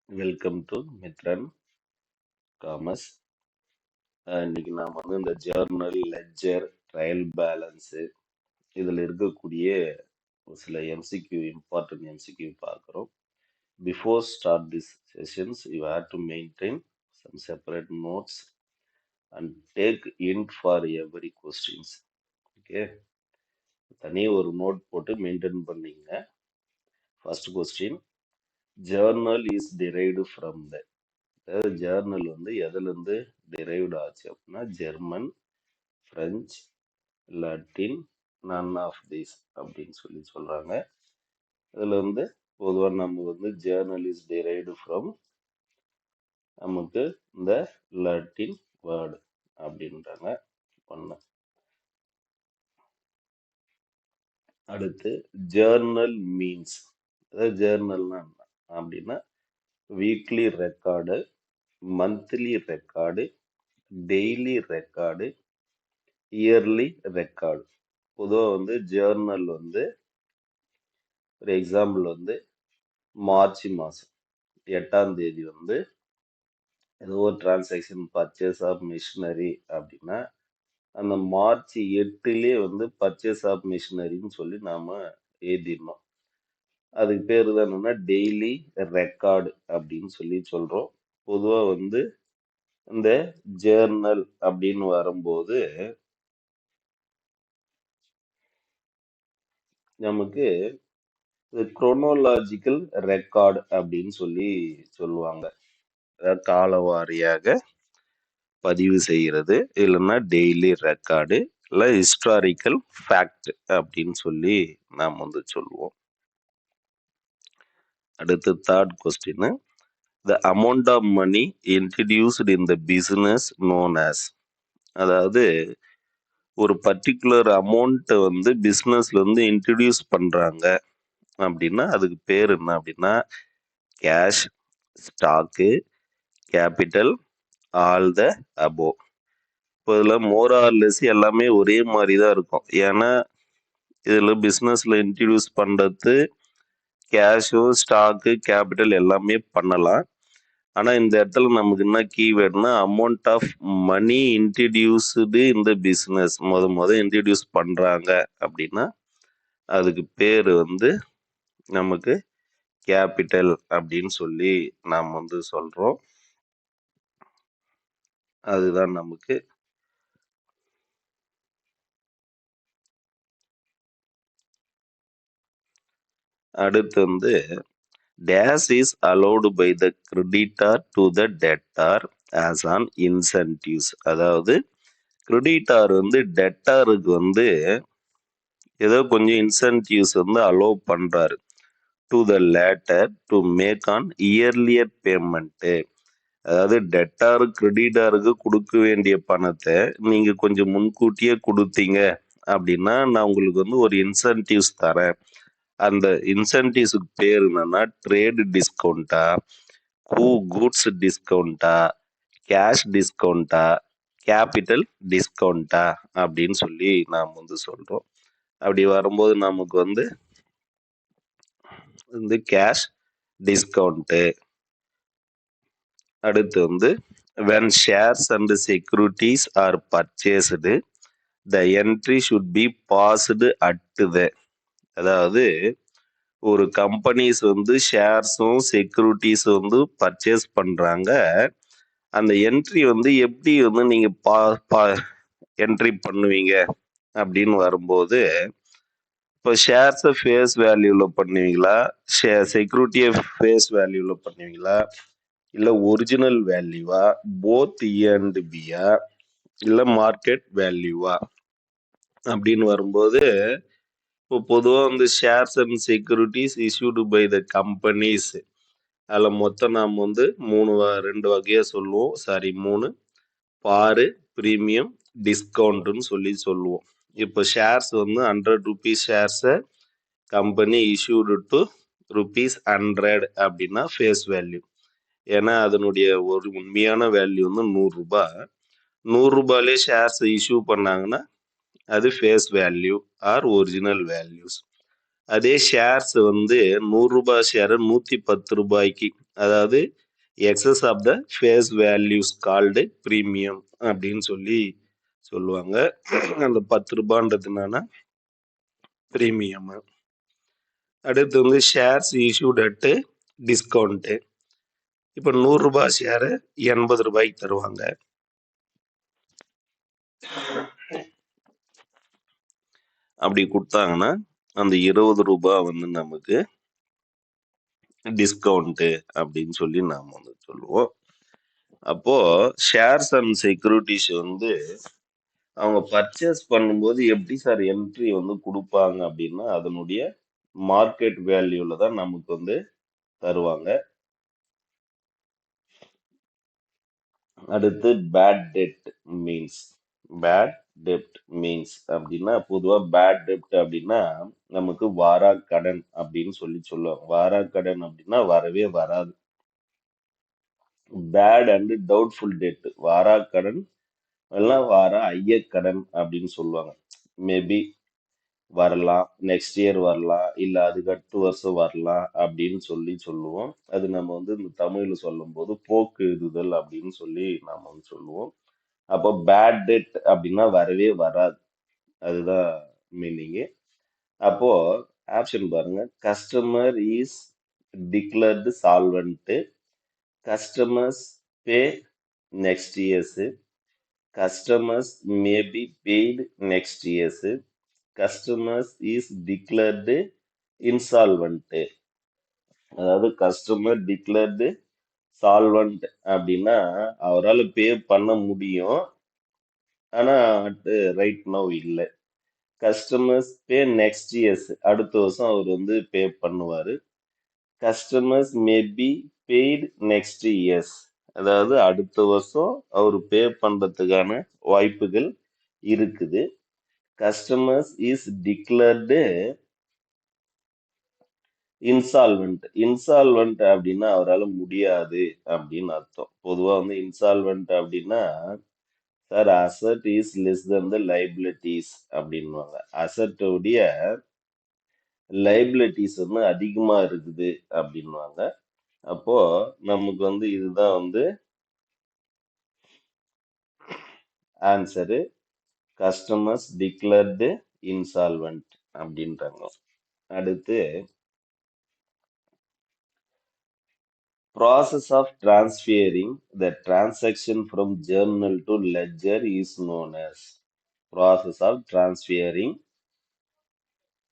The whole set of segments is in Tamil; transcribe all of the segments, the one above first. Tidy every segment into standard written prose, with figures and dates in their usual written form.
Welcome to Mithran commerce. இன்னைக்கு நாம் இந்த ஜேர்னல், லெட்ஜர், ட்ரையல் பேலன்ஸு இதில் இருக்கக்கூடிய ஒரு சில எம்சிக்யூ, இம்பார்ட்டன்ட் எம்சிக்யூ பார்க்குறோம். Before start this sessions you have to maintain some separate notes and take hint for every questions. Okay, தனியாக ஒரு நோட் போட்டு மெயின்டைன் பண்ணிங்க. First question, journal is derived from the, அதாவது ஜேர்னல் எதுலேருந்து டிரைவ்டு ஆச்சு அப்படின்னா German, French, Latin, none of these அப்படின்னு சொல்றாங்க. இதில் பொதுவாக நம்ம ஜேர்னல் இஸ் டிரைவ்டு ஃப்ரம் நமக்கு இந்த லட்டின் வேர்டு அப்படின்றாங்க. ஒன்று. அடுத்து ஜேர்னல் மீன்ஸ், அதாவது ஜேர்னல்னா அப்படின்னா weekly record, monthly record, daily record, yearly record. பொதுவாக ஜேர்னல் ஒரு எக்ஸாம்பிள் மார்ச் மாதம் 8ஆம் தேதி ஏதோ ஒரு டிரான்சாக்ஷன் பர்ச்சேஸ் ஆஃப் மிஷினரி அப்படின்னா அந்த மார்ச் 8லே பர்ச்சேஸ் ஆஃப் மிஷினரின்னு சொல்லி நாம் எழுதிடணும். அதுக்கு பேர் தான் என்னன்னா டெய்லி ரெக்கார்டு அப்படின்னு சொல்கிறோம். பொதுவாக இந்த ஜேர்னல் அப்படின்னு வரும்போது நமக்கு குரோனோலாஜிக்கல் ரெக்கார்டு அப்படின்னு சொல்லுவாங்க. அதாவது காலவாரியாக பதிவு செய்கிறது, இல்லைன்னா டெய்லி ரெக்கார்டு, இல்லை ஹிஸ்டாரிக்கல் ஃபேக்ட் அப்படின்னு நாம் சொல்லுவோம். அடுத்து third question, the amount of money introduced in the business known as, அதாவது ஒரு பர்டிகுலர் அமௌண்ட்டை பிஸ்னஸ்ல இன்ட்ரடியூஸ் பண்றாங்க அப்படின்னா அதுக்கு பேர் என்ன அப்படின்னா cash, stock, capital, all the above. இப்போ இதில் மோர் ஆர் லெஸ் எல்லாமே ஒரே மாதிரி தான் இருக்கும். ஏன்னா இதில் பிஸ்னஸில் இன்ட்ரடியூஸ் பண்ணுறது கேஷோ, ஸ்டாக்கு, கேபிட்டல் எல்லாமே பண்ணலாம். ஆனால் இந்த இடத்துல நமக்கு என்ன கீவேர்ட்னா அமௌண்ட் ஆஃப் மணி இன்ட்ரடியூஸ்டு இந்த பிஸ்னஸ், முத இன்ட்ரடியூஸ் பண்ணுறாங்க அப்படின்னா அதுக்கு பேர் நமக்கு கேபிட்டல் அப்படின்னு நாம் சொல்கிறோம். அதுதான் நமக்கு அடுத்து dash is allowed by the creditor to the debtor as an incentives, அதாவது கிரெடிட்டார் டெட்டாருக்கு ஏதோ கொஞ்சம் இன்சென்டிவ்ஸ் அலோவ் பண்றாரு to the latter to make an earlier payment. அதாவது டெட்டாரு கிரெடிட்டாருக்கு கொடுக்க வேண்டிய பணத்தை நீங்க கொஞ்சம் முன்கூட்டியே கொடுத்தீங்க அப்படின்னா நான் உங்களுக்கு ஒரு இன்சென்டிவ்ஸ் தரேன். அந்த இன்சென்டிவ்ஸுக்கு பேர் என்னன்னா ட்ரேடு டிஸ்கவுண்டா, கூட்ஸ் டிஸ்கவுண்டா, கேஷ் டிஸ்கவுண்டா, கேபிட்டல் டிஸ்கவுண்டா அப்படின்னு நாம் சொல்றோம். அப்படி வரும்போது நமக்கு கேஷ் டிஸ்கவுண்ட்டு. அடுத்து when shares and securities are purchased the entry should be passed at the, அதாவது ஒரு கம்பெனிஸ் ஷேர்ஸும் செக்யூரிட்டிஸும் பர்ச்சேஸ் பண்றாங்க. அந்த என்ட்ரி எப்படி நீங்க என்ட்ரி பண்ணுவீங்க அப்படின்னு வரும்போது இப்போ ஷேர்ஸை ஃபேஸ் வேல்யூவில் பண்ணுவீங்களா, செக்யூரிட்டியை ஃபேஸ் வேல்யூவில் பண்ணுவீங்களா, இல்லை ஒரிஜினல் வேல்யூவா, போத் அண்ட் பியா, இல்லை மார்க்கெட் வேல்யூவா அப்படின்னு வரும்போது இப்போ பொதுவாக shares and securities issued by the companies, அதில் மொத்தம் நாம் ரெண்டு வகையாக சொல்லுவோம். மூணு, பாரு, ப்ரீமியம், டிஸ்கவுண்ட்டுன்னு சொல்லுவோம். இப்போ ஷேர்ஸ் 100 rupees ஷேர்ஸை கம்பெனி இஷ்யூடு டு ₹100 அப்படின்னா ஃபேஸ் வேல்யூ. ஏன்னா அதனுடைய ஒரு உண்மையான வேல்யூ 100 ரூபாய். 100 ரூபாயிலே ஷேர்ஸ் இஷ்யூ பண்ணாங்கன்னா அது face value are original values. அதே ஷேர்ஸ் 100 ரூபாய் ஷேரை 110 ரூபாய்க்கு அதாவது excess of the face values called premium அப்படின்னு சொல்லி சொல்லுவாங்க. அந்த 10 ரூபான்றதுனால ப்ரீமியம். அடுத்து வந்து ஷேர்ஸ் இஷ்யூட் அட் டிஸ்கவுண்ட்டு. இப்போ 100 ரூபாய் ஷேரு 80 ரூபாய்க்கு தருவாங்க. அப்படி கொடுத்தாங்கன்னா அந்த 20 ரூபாய் வந்து நமக்கு டிஸ்கவுண்ட்டு அப்படின்னு சொல்லி நாம் வந்து சொல்லுவோம். அப்போ ஷேர்ஸ் அண்ட் செக்யூரிட்டிஸ் வந்து அவங்க பர்ச்சேஸ் பண்ணும்போது எப்படி சார் என்ட்ரி வந்து கொடுப்பாங்க அப்படின்னா அதனுடைய மார்க்கெட் வேல்யூல தான் நமக்கு வந்து தருவாங்க. அடுத்து பேட் டெப்ட் மீன்ஸ். பேட் டெப்ட் மீன்ஸ் அப்படின்னா பொதுவா பேட் டெப்ட் அப்படின்னா நமக்கு வாரா கடன் அப்படின்னு சொல்லி சொல்லுவாங்க. வாரா கடன் அப்படின்னா வரவே வராது. பேட் அண்ட் டவுட்ஃபுல் டெட் வாரா கடன் எல்லாம் வார ஐய கடன் அப்படின்னு சொல்லுவாங்க. மேபி வரலாம், நெக்ஸ்ட் இயர் வரலாம், இல்ல அதுக்கு அடுத்த வருஷம் வரலாம் அப்படின்னு சொல்லி சொல்லுவோம். அது நம்ம வந்து இந்த தமிழ்ல சொல்லும் போது போக்கு எழுதுதல் அப்படின்னு சொல்லி நாம வந்து சொல்லுவோம். அப்போ பேட் டெட் அப்படின்னா வரவே வராது, அதுதான் மீனிங்கு. அப்போ ஆப்ஷன் பாருங்க. Customer is declared solvent, customers pay next years, customers may be paid next years, customers is declared insolvent. அதாவது கஸ்டமர் டிக்ளர்டு சால்வெண்ட் அப்படின்னா அவரால் பே பண்ண முடியும், ஆனா ரைட் நவ் இல்லை. கஸ்டமர்ஸ் பே நெக்ஸ்ட் இயர்ஸ் அடுத்த வருஷம் அவர் வந்து பே பண்ணுவாரு. Customers may be paid next years அதாவது அடுத்த வருஷம் அவர் பே பண்றதுக்கான வாய்ப்புகள் இருக்குது. Customers is declared insolvent. Insolvent அப்படின்னா அவரால் முடியாது அப்படின்னு அர்த்தம். பொதுவா வந்து இன்சால்வெண்ட் அப்படின்னா sir asset is less than the liabilities அப்படின்வாங்க. அசட்டோடைய லைபிலிட்டிஸ் வந்து அதிகமா இருக்குது அப்படின்வாங்க. அப்போ நமக்கு வந்து இதுதான் வந்து ஆன்சரு. கஸ்டமர்ஸ் டிக்ளர்டு இன்சால்வெண்ட் அப்படின்றாங்க. அடுத்து process of transferring the transaction from journal to ledger is known as. Process of transferring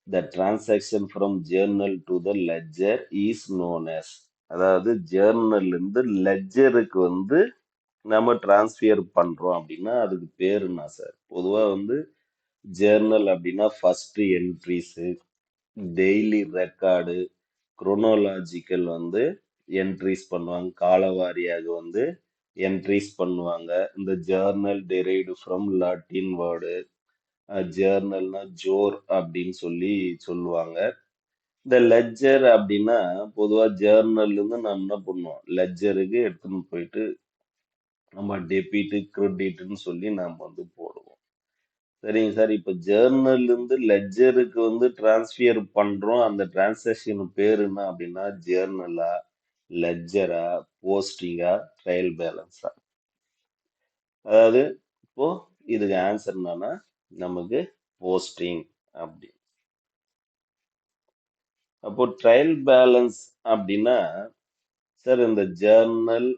the transaction from journal to the ledger is known as. அதாவது ஜேர்னல் இருந்து லெட்ஜருக்கு வந்து நம்ம டிரான்ஸ்ஃபியர் பண்றோம் அப்படின்னா அதுக்கு பேருனா சார் பொதுவா வந்து ஜேர்னல் அப்படின்னா first entries, daily record, chronological வந்து என்ட்ரிஸ் பண்ணுவாங்க, காலவாரியாக வந்து என்ட்ரிஸ் பண்ணுவாங்க. இந்த journal derived from Latin word. ஜேர்னல்னா ஜோர் அப்படின்னு சொல்லி சொல்லுவாங்க. இந்த லெட்ஜர் அப்படின்னா பொதுவா ஜேர்னல்ல இருந்து நம்ம என்ன பண்ணுவோம், லெட்ஜருக்கு எடுத்துன்னு போயிட்டு நம்ம டெபிட் கிரெடிட்னு சொல்லி நாம வந்து போடுவோம். சரிங்க சார், இப்போ ஜேர்னல்ல இருந்து லெட்ஜருக்கு வந்து டிரான்ஸ்ஃபியர் பண்றோம், அந்த டிரான்சாக்ஷன் பேர் என்ன அப்படின்னா ஜேர்னலா, லெட்ஜரா, போஸ்டிங்கா, ட்ரையல் பேலன்ஸா? அதாவது இப்போ இதுக்கு ஆன்சர் என்னன்னா நமக்கு போஸ்டிங் அப்படி. அப்போ ட்ரையல் பேலன்ஸ் அப்படின்னா சார் இந்த ஜேர்னல்,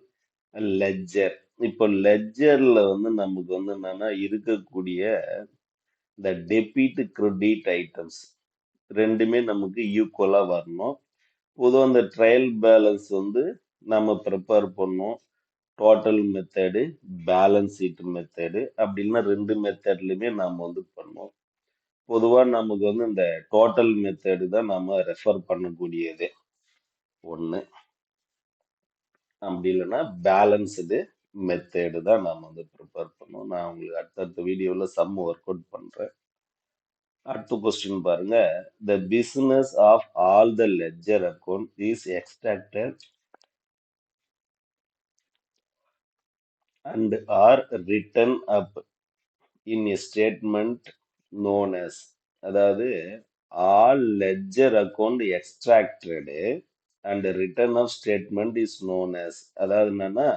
லெட்ஜர். இப்போ லெட்ஜர்ல வந்து நமக்கு வந்து என்னன்னா இருக்கக்கூடிய இந்த டெபிட் கிரெடிட் ஐட்டம்ஸ் ரெண்டுமே நமக்கு ஈக்குவலா வரணும். பொதுவாக அந்த ட்ரையல் பேலன்ஸ் வந்து நம்ம ப்ரிப்பேர் பண்ணோம். Total method, balance sheet method அப்படின்னா ரெண்டு மெத்தட்லையுமே நாம் வந்து பண்ணோம். பொதுவாக நமக்கு வந்து இந்த டோட்டல் மெத்தடு தான் நம்ம ரெஃபர் பண்ணக்கூடியது ஒன்று. அப்படி இல்லைன்னா பேலன்ஸ்டு மெத்தேடு தான் நாம் வந்து ப்ரிப்பேர் பண்ணோம். நான் உங்களுக்கு அடுத்தடுத்த வீடியோவில் சம் ஒர்க் அவுட் பண்ணுறேன். அடுத்த கொஸ்டின் பாருங்க. The business of all the ledger account is extracted and are written up in a statement known as. அதாவது all ledger account extracted and the return of statement is known as. அதாவது என்னன்னா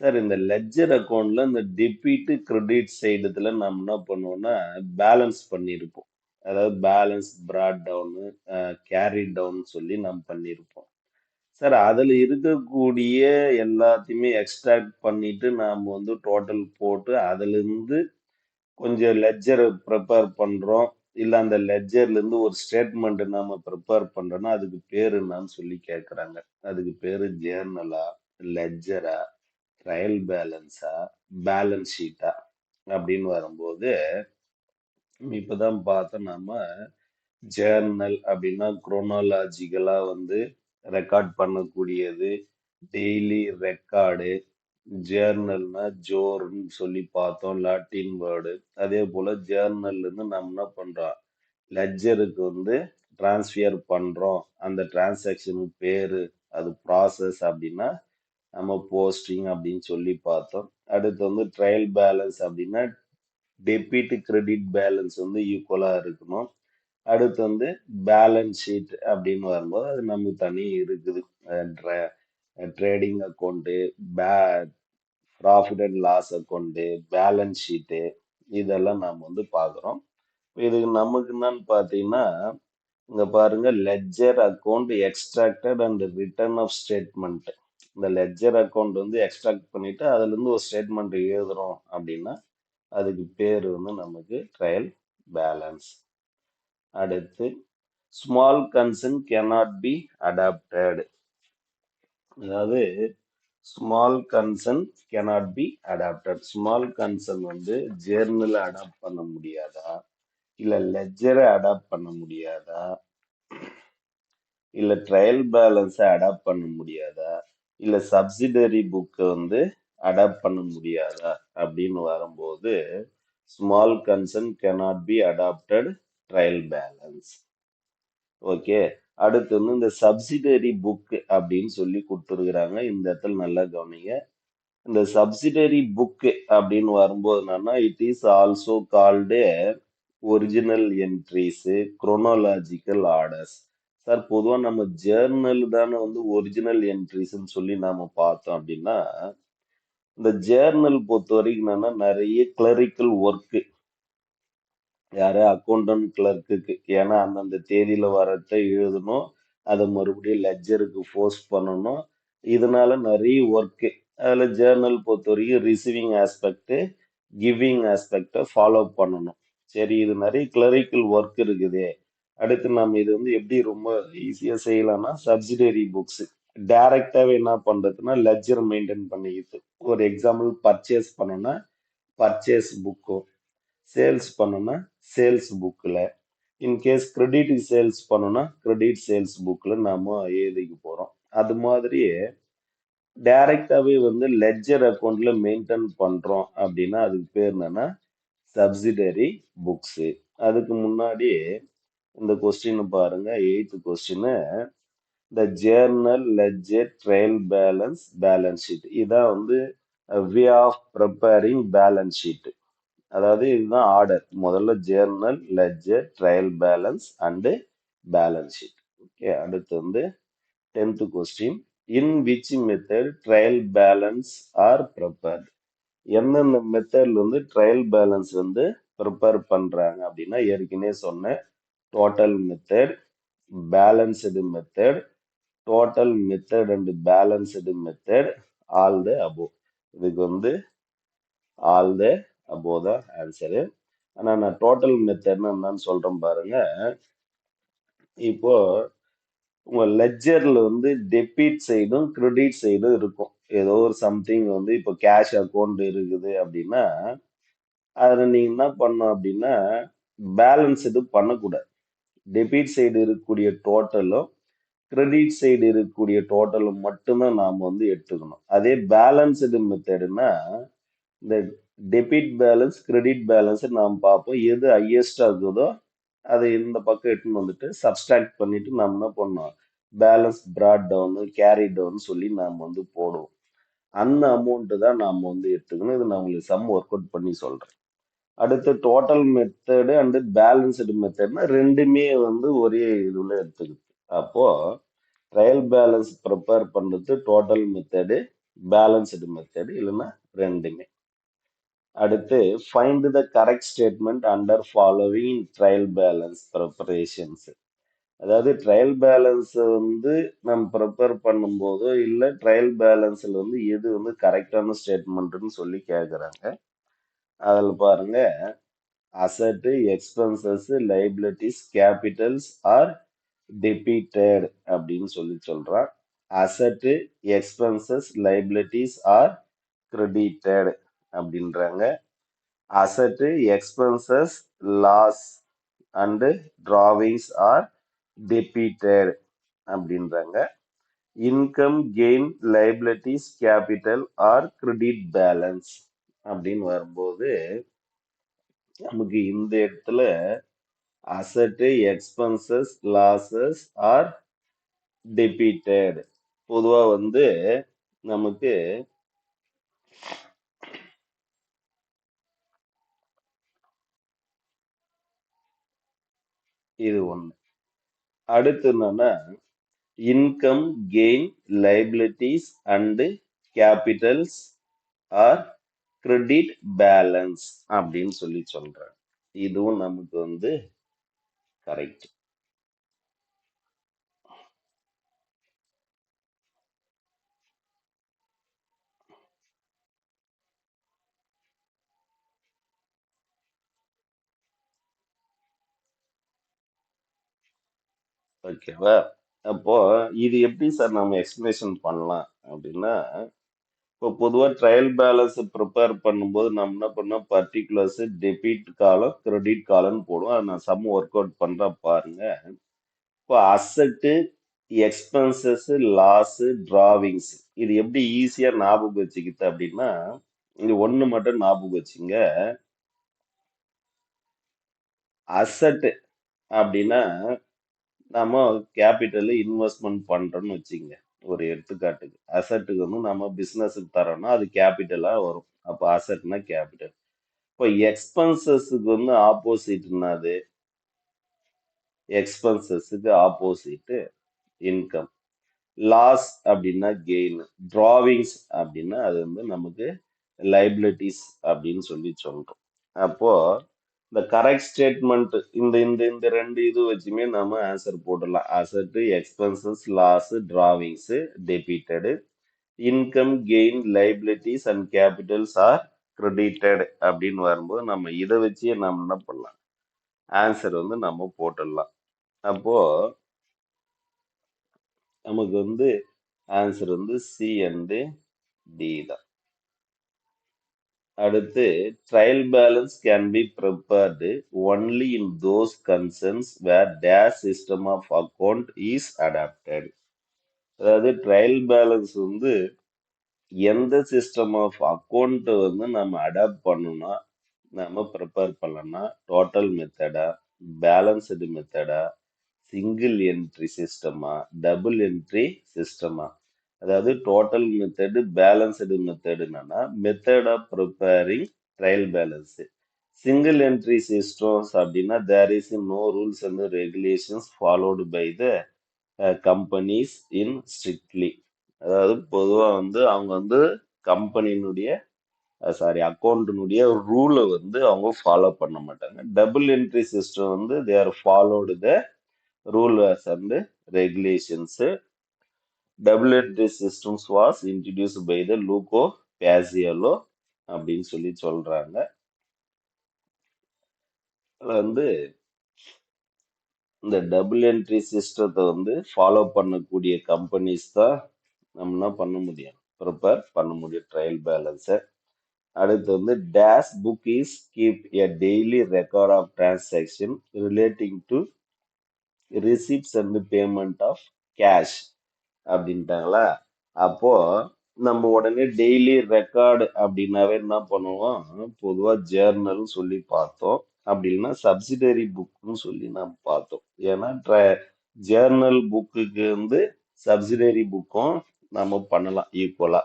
சார் இந்த லெட்ஜர் அக்கௌண்ட்ல இந்த டெபிட் கிரெடிட் சைடுல நம்ம என்ன பண்ணுவோம்னா பேலன்ஸ் பண்ணியிருப்போம். அதாவது balance brought down carry down சொல்லி நம்ம பண்ணியிருப்போம். சார் அதுல இருக்கக்கூடிய எல்லாத்தையுமே எக்ஸ்ட்ராக்ட் பண்ணிட்டு நாம வந்து டோட்டல் போட்டு அதுல இருந்து கொஞ்சம் லெட்ஜர் ப்ரிப்பேர் பண்றோம். இல்ல அந்த லெட்ஜர்ல இருந்து ஒரு ஸ்டேட்மெண்ட் நாம ப்ரிப்பேர் பண்றோம்னா அதுக்கு பேரு என்னன்னு சொல்லி கேக்குறாங்க. அதுக்கு பேரு ஜேர்னலா, லெட்ஜரா, ட்ரையல் பேலன்ஸா, பேலன்ஸ் ஷீட்டா அப்படின்னு வரும்போது இப்பதான் பார்த்தோம் நாம ஜேர்னல் அப்படின்னா குரோனாலாஜிக்கலா வந்து ரெக்கார்ட் பண்ணக்கூடியது, டெய்லி ரெக்கார்டு. ஜேர்னல்னா ஜோர்ன்னு சொல்லி பார்த்தோம், லாட்டின் வேர்டு. அதே போல ஜேர்னல்ல இருந்து நம்ம என்ன பண்றோம், லெட்ஜருக்கு வந்து டிரான்ஸ்ஃபியர் பண்றோம். அந்த டிரான்சாக்ஷன் பேரு அது ப்ராசஸ் அப்படின்னா நம்ம போஸ்டிங் அப்படின்னு சொல்லி பார்த்தோம். அடுத்து வந்து ட்ரையல் பேலன்ஸ் அப்படின்னா டெபிட் கிரெடிட் பேலன்ஸ் வந்து ஈக்குவலா இருக்கணும். அடுத்து வந்து பேலன்ஸ் ஷீட் அப்படின்னு வரும்போது அது நமக்கு தனி இருக்குது. Trading account, profit and loss account, balance sheet, இதெல்லாம் நாம் வந்து பார்க்குறோம். இதுக்கு நமக்கு என்னன்னு பார்த்தீங்கன்னா இங்க பாருங்க, ledger account extracted and return of statement. இந்த லெட்ஜர் அக்கௌண்ட் வந்து எக்ஸ்ட்ராக்ட் பண்ணிட்டு அதுல இருந்து ஒரு ஸ்டேட்மெண்ட் எழுதுறோம் அப்படின்னா அதுக்கு பேர் வந்து நமக்கு ட்ரையல் பேலன்ஸ். அடுத்து small concern cannot be adopted. அதாவது small concern cannot be adopted. Small concern வந்து ஜேர்னல் அடாப்ட் பண்ண முடியாதா, இல்ல லெட்ஜரை அடாப்ட் பண்ண முடியாதா, இல்ல ட்ரையல் பேலன்ஸை அடாப்ட் பண்ண முடியாதா, இல்ல சப்சிடரி புக்கை வந்து அடாப்ட் பண்ண முடியாதா அப்படின்னு வரும்போது small concern cannot be adopted trial balance. Okay. அடுத்து வந்து இந்த சப்சிடரி புக் அப்படின்னு சொல்லி கொடுத்துருக்குறாங்க. இந்த இடத்துல நல்லா கவனிங்க. இந்த சப்சிடரி புக் அப்படின்னு வரும்போது என்னன்னா it is also called original entries, chronological orders. Sir பொதுவாக நம்ம ஜேர்னல் தானே வந்து ஒரிஜினல் என்ட்ரிஸ்ன்னு சொல்லி நாம பார்த்தோம் அப்படின்னா இந்த ஜேர்னல் பொறுத்த வரைக்கும் என்னன்னா நிறைய கிளரிக்கல் ஒர்க் யாரு அக்கௌண்டன்ட் கிளர்க்குக்கு. ஏன்னா அந்தந்த தேதியில வரத எழுதணும், அதை மறுபடியும் லெட்ஜருக்கு போஸ்ட் பண்ணணும். இதனால நிறைய ஒர்க்கு. அதுல ஜேர்னல் பொறுத்த வரைக்கும் ரிசீவிங் ஆஸ்பெக்ட், கிவிங் ஆஸ்பெக்டை ஃபாலோ பண்ணணும். சரி, இது நிறைய கிளரிக்கல் ஒர்க் இருக்குது. அடுத்து நம்ம இது வந்து எப்படி ரொம்ப ஈஸியா செய்யலாம்னா சப்சிடரி புக்ஸ் டைரக்டாவே என்ன பண்றதுன்னா லெட்ஜர் மெயின்டைன் பண்ணிக்கிட்டு. ஒரு எக்ஸாம்பிள் பர்ச்சேஸ் பண்ணோம்னா பர்ச்சேஸ் புக்கோ, சேல்ஸ் பண்ணோம்னா சேல்ஸ் புக்கில், இன்கேஸ் கிரெடிட் சேல்ஸ் பண்ணோம்னா கிரெடிட் சேல்ஸ் புக்கில் நாம எழுதிக்க போகிறோம். அது மாதிரி டைரக்டாவே வந்து லெட்ஜர் அக்கௌண்ட்ல மெயின்டைன் பண்றோம் அப்படின்னா அதுக்கு பேர் என்னன்னா சப்சிடரி புக்ஸ். அதுக்கு முன்னாடி இந்த கொஸ்டின் பாருங்க, 8th question. The journal ledger trial balance balance sheet, இதான் வந்து way of preparing balance sheet. அதாவது இதுதான் ஆர்டர். முதல்ல journal, ledger, trial balance and balance sheet. Okay. அடுத்து வந்து 10th question. In which method trial balance are prepared. எந்தெந்த மெத்தட்ல வந்து ட்ரையல் பேலன்ஸ் வந்து ப்ரிப்பேர் பண்றாங்க அப்படின்னா ஏற்கனவே சொன்னேன். Total method, balanced method, total method and balanced method, all the above. இதுக்கு வந்து ஆல் த அபோவ் தான் ஆன்சரு. ஆனா நான் டோட்டல் மெத்தட்னா என்னன்னு சொல்றேன் பாருங்க. இப்போ உங்க லெட்ஜர்ல வந்து டெபிட் சைடும் கிரெடிட் சைடும் இருக்கும். ஏதோ ஒரு சம்திங் வந்து இப்போ கேஷ் அக்கௌண்ட் இருக்குது அப்படின்னா அதுல நீங்க என்ன பண்ணணும் அப்படின்னா பேலன்ஸ் எதுவும் பண்ணக்கூடாது. டெபிட் சைடு இருக்கக்கூடிய டோட்டலும் கிரெடிட் சைடு இருக்கக்கூடிய டோட்டலும் மட்டும்தான் நாம வந்து எடுத்துக்கணும். அதே பேலன்ஸ்டு மெத்தடுனா இந்த டெபிட் பேலன்ஸ் கிரெடிட் பேலன்ஸ் நாம் பார்ப்போம். எது ஹையஸ்டா இருக்குதோ அதை இந்த பக்கம் எடுத்துன்னு வந்துட்டு சப்ஸ்ட்ராக்ட் பண்ணிட்டு நம்ம என்ன பண்ணோம், balance brought down carry down சொல்லி நாம் வந்து போடுவோம். அந்த அமௌண்ட் தான் நாம் வந்து எடுத்துக்கணும். இது நான் உங்களுக்கு சம் ஒர்க் அவுட் பண்ணி சொல்றேன். அடுத்து டோட்டல் மெத்தடு அண்ட் பேலன்ஸ்டு மெத்தட்னா ரெண்டுமே வந்து ஒரே இதுல எடுத்துக்கிது. அப்போ ட்ரையல் பேலன்ஸ் ப்ரிப்பேர் பண்ணுறது டோட்டல் மெத்தடு, பேலன்ஸ்டு மெத்தடு, இல்லைன்னா ரெண்டுமே. அடுத்து find the correct statement under following trial balance preparations. அதாவது ட்ரையல் பேலன்ஸ் வந்து நம்ம ப்ரிப்பேர் பண்ணும்போது இல்லை ட்ரையல் பேலன்ஸில் வந்து எது வந்து கரெக்டான ஸ்டேட்மெண்ட்னு சொல்லி கேட்குறாங்க. அதில் பாருங்க, assets, expenses, liabilities, capitals are debited அப்படின்னு சொல்லி சொல்றான். அசட்டு, எக்ஸ்பென்சஸ், லைபிலிட்டிஸ் ஆர் கிரெடிட்டட் அப்படின்றாங்க. Asset, expenses, loss and drawings are debited அப்படின்றாங்க. Income, gain, liabilities, capital are credit balance அப்படின்னு வரும்போது நமக்கு இந்த இடத்துல அசட்டு, எக்ஸ்பென்சஸ், லாசஸ் ஆர் டெபிட்டட். பொதுவா வந்து நமக்கு இது ஒண்ணு. அடுத்து என்னன்னா income, gain, liabilities and capitals R credit balance அப்படின்னு சொல்லி சொல்றாங்க. இதுவும் நமக்கு வந்து கரெக்ட். ஓகேவா? அப்போ இது எப்படி சார் நம்ம எக்ஸ்பிளேஷன் பண்ணலாம் அப்படின்னா, இப்போ பொதுவாக ட்ரையல் பேலன்ஸ் ப்ரிப்பேர் பண்ணும்போது நம்ம என்ன பண்ணோம், பர்டிகுலர்ஸ், டெபிட் காலம், கிரெடிட் காலம்னு போடுவோம். அதை நான் சம் ஒர்க் அவுட் பண்றேன் பாருங்க. இப்போ அசட்டு, எக்ஸ்பென்சஸ், லாஸ், டிராவிங்ஸ் இது எப்படி ஈஸியா ஞாபகம் வச்சுக்கிது அப்படின்னா, இது ஒண்ணு மட்டும் ஞாபகம் வச்சுங்க. அசட் அப்படின்னா நம்ம கேபிட்டல் இன்வெஸ்ட்மெண்ட் பண்றோம்னு வச்சுங்க. ஒரு எடுத்துக்காட்டுக்கு அசட்டுக்கு வந்து நம்ம பிசினஸுக்கு தரோம்னா அது கேபிட்டலா வரும். அப்போ அசட்னா கேபிட்டல். இப்போ எக்ஸ்பென்சஸுக்கு வந்து ஆப்போசிட் என்னது? எக்ஸ்பென்சஸுக்கு ஆப்போசிட் இன்கம். லாஸ் அப்படின்னா கெயின். டிராவிங்ஸ் அப்படின்னா அது வந்து நமக்கு லைபிலிட்டிஸ் அப்படின்னு சொல்லி சொல்றோம். அப்போ இந்த கரெக்ட் ஸ்டேட்மெண்ட் இந்த இந்த இந்த ரெண்டு இது வச்சுமே நம்ம ஆன்சர் போடலாம். Asset, expenses, loss, drawings, debited. Income, gain, liabilities and capitals are credited அப்படின்னு வரும்போது நம்ம இதை வச்சே நம்ம என்ன பண்ணலாம், ஆன்சர் வந்து நம்ம போட்டுடலாம். அப்போ நமக்கு வந்து ஆன்சர் வந்து சி அண்ட் டி தான். அடுத்து trial balance can be prepared only in those concerns where dash system of account is adopted. அதாவது ட்ரையல் பேலன்ஸ் வந்து எந்த சிஸ்டம் ஆஃப் அக்கௌண்ட் வந்து நம்ம அடாப்ட் பண்ணணும்னா நம்ம ப்ரிப்பேர் பண்ணலாம்னா டோட்டல் மெத்தடா, பேலன்ஸ்டு மெத்தடா, சிங்கிள் என்ட்ரி சிஸ்டமா, டபுள் என்ட்ரி சிஸ்டமா. அதாவது டோட்டல் மெத்தடு, பேலன்ஸ்டு மெத்தடுனா method of preparing trial balance. Single entry systems அப்படின்னா there is no rules and regulations followed by the companies in strictly. அதாவது பொதுவாக வந்து அவங்க வந்து கம்பெனியினுடைய அக்கௌண்ட்டினுடைய ரூலை வந்து அவங்க ஃபாலோ பண்ண மாட்டாங்க. டபுள் என்ட்ரி சிஸ்டம் வந்து they are followed the rules and regulations. Double entry systems was introduced by the Luca Pacioli அப்படின்னு சொல்லி சொல்றாங்க. அதுல வந்து இந்த டபுள் என்ட்ரி சிஸ்டத்தை வந்து ஃபாலோ பண்ணக்கூடிய கம்பெனிஸ் தான் நம்ம என்ன பண்ண முடியும், ப்ரிப்பேர் பண்ண முடியும் ட்ரையல் பேலன்ஸை. அடுத்து வந்து dash book is keep a daily record of transaction relating to receipts and payment of cash அப்படின்ட்டாங்களா. அப்போ நம்ம உடனே டெய்லி ரெக்கார்டு அப்படின்னாவே என்ன பண்ணுவோம், பொதுவாக ஜேர்னல் சொல்லி பார்த்தோம். அப்படி இல்லைன்னா சப்சிடரி புக்னு சொல்லி நம்ம பார்த்தோம். ஏன்னா ஜேர்னல் புக்குக்கு வந்து சப்சிடரி புக்கும் நம்ம பண்ணலாம் ஈக்குவலா.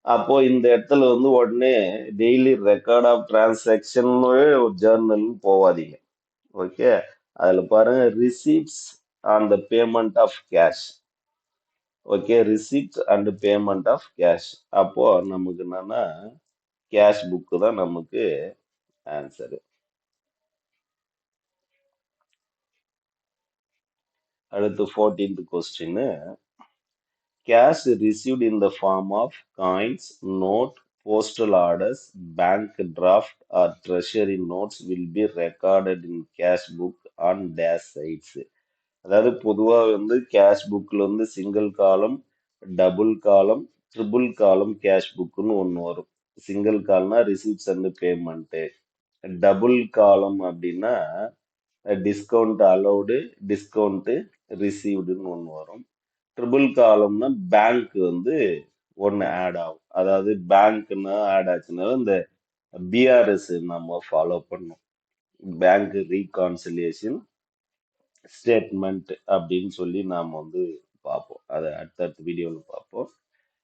அப்போ இந்த இடத்துல வந்து உடனே டெய்லி ரெக்கார்ட் ஆஃப் டிரான்சாக்ஷன் ஒரு ஜேர்னல் போவாதீங்க. ஓகே, அதுல பாருங்க receipts on the payment of cash. Okay, receipt and payment of cash. அப்போ நமக்கு என்னன்னா கேஷ் புக்கு தான் நமக்கு ஆன்சரு. அடுத்து 14th question. Cash received in the form of coins, note, postal orders, bank draft, or treasury notes will be recorded in cash book on dash sites. அதாவது பொதுவா கேஷ் புக்ல சிங்கிள் காலம், டபுள் காலம், ட்ரிபிள் காலம் கேஷ் புக்னு ஒன்று வரும். சிங்கிள் கால்னா receipts and payment, double column அப்படின்னா டிஸ்கவுண்ட் அலௌடு, டிஸ்கவுண்ட் ரிசீவ்டுன்னு ஒன்று வரும். ட்ரிபிள் காலம்னா பேங்க் ஒன்று ஆட் ஆகும். அதாவது பேங்க்னா ஆட் ஆச்சுன்னா இந்த பிஆர்எஸ் நம்ம ஃபாலோ பண்ணோம். பேங்க் ரீகான்சிலியேஷன் ஸ்டேட்மெண்ட் அப்படின்னு சொல்லி நாம் பார்ப்போம். அதை அடுத்தடுத்த வீடியோவில் பார்ப்போம்.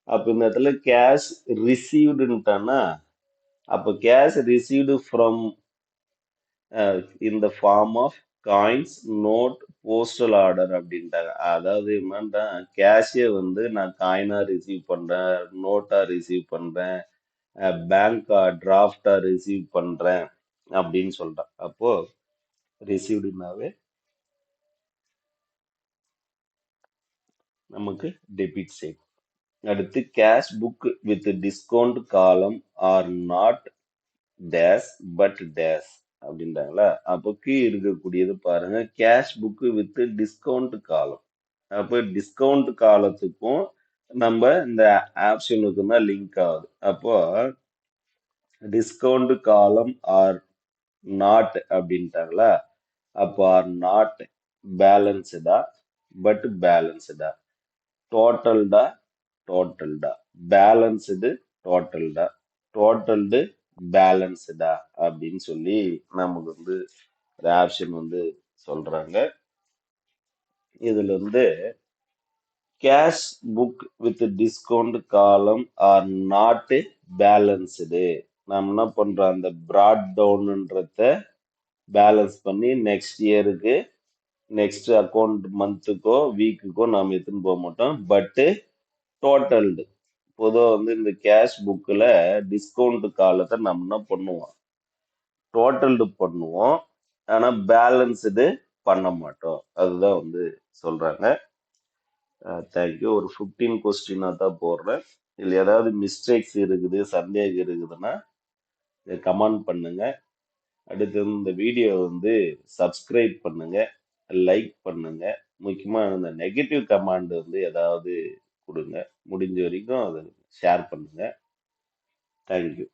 அப்போ இந்த இடத்துல கேஷ் ரிசீவ்டுன்ட்டானா அப்போ கேஷ் ரிசீவ்டு ஃப்ரம் இந்த form of coins, note, postal order அப்படின்ட்டாங்க. அதாவது என்னன்னா கேஷே நான் காயினா ரிசீவ் பண்றேன், நோட்டா ரிசீவ் பண்றேன், பேங்கா டிராஃப்டா ரிசீவ் பண்றேன் அப்படின்னு சொல்றேன். அப்போ ரிசீவ்டுனாவே நமக்கு டெபிட் சைட். அடுத்து cash book with discount column are not dash but dash அப்படின்றாங்களா. அப்போ கீழ் இருக்கக்கூடியது பாருங்க, கேஷ் புக் வித் டிஸ்கவுண்ட் காலம். அப்போ டிஸ்கவுண்ட் காலத்துக்கும் நம்ம இந்த ஆப்ஷனுக்கு தான் லிங்க் ஆகுது. அப்போ டிஸ்கவுண்ட் காலம் ஆர் நாட் அப்படின்ட்டாங்களா. அப்போ ஆர் நாட் பேலன்ஸ்டா பட் பேலன்ஸ்டா, டோட்டல்டா டோட்டல்டா, பேலன்ஸ்டு டோட்டல்டா, டோட்டல்டு பேலன்ஸ்டா அப்படின்னு சொல்லி நமக்கு ஒரு ஆப்ஷன் சொல்றாங்க. இதுல cash book with discount column are not balanced. நம்ம என்ன பண்றோம், அந்த பிராட் டவுன்ன்றத பேலன்ஸ் பண்ணி நெக்ஸ்ட் இயருக்கு, நெக்ஸ்ட் அக்கௌண்ட் மந்த்துக்கோ வீக்குக்கோ நாம் எடுத்துன்னு போக மாட்டோம். பட்டு டோட்டல்டு பொதுவாக இந்த கேஷ் புக்கில் டிஸ்கவுண்ட் காலத்தை நம்ம என்ன பண்ணுவோம், டோட்டல்டு பண்ணுவோம். ஆனால் பேலன்ஸ்டு பண்ண மாட்டோம். அதுதான் சொல்றாங்க. தேங்க்யூ. ஒரு 15 கொஸ்டினாக தான் போடுறேன். இதில் ஏதாவது மிஸ்டேக்ஸ் இருக்குது, சந்தேகம் இருக்குதுன்னா இதை கமெண்ட் பண்ணுங்க. அடுத்து இந்த வீடியோ சப்ஸ்கிரைப் பண்ணுங்க, லைக் பண்ணுங்க. முக்கியமாக இந்த நெகட்டிவ் கமெண்ட் ஏதாவது கொடுங்க. முடிஞ்ச வரைக்கும் அதை ஷேர் பண்ணுங்க. தேங்க்யூ.